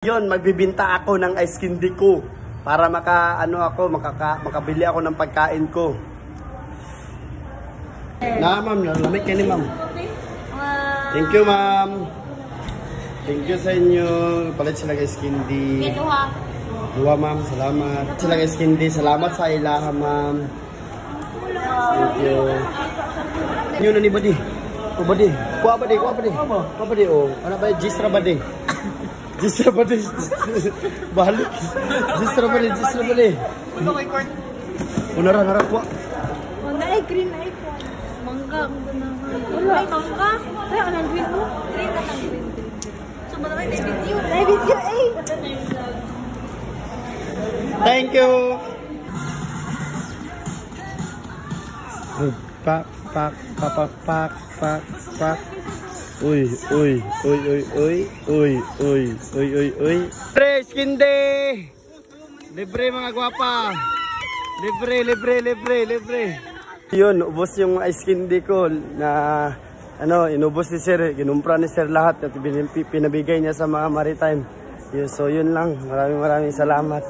Yun, magbibinta ako ng ice candy ko para makabili ako ng pagkain ko. Na ma'am, nalamig ka ni ma'am. Thank you ma'am. Thank you sa inyo. Palit sila ice candy. Dua ma'am, salamat. Sila ice candy, salamat sa ilaha ma'am. Thank you. Yun na ni Badi. O Badi, kuha Badi. Kuha Badi o. Ano ba yung Gisra Badi? Gisra Badi. Balik. Gisra Badi. Nara kuha. Ay, green ay po. Mangga. Ay, mangga. Ay, anong green mo? Green na green. So, ba naman, ay video, ay. Thank you. Pak. Uy. Libre, skindi! Libre mga gwapa! Libre! Yun, ubos yung ice candy ko na inubos ni Sir, ginumpra ni Sir lahat at pinabigay niya sa mga maritime. So yun lang, maraming salamat.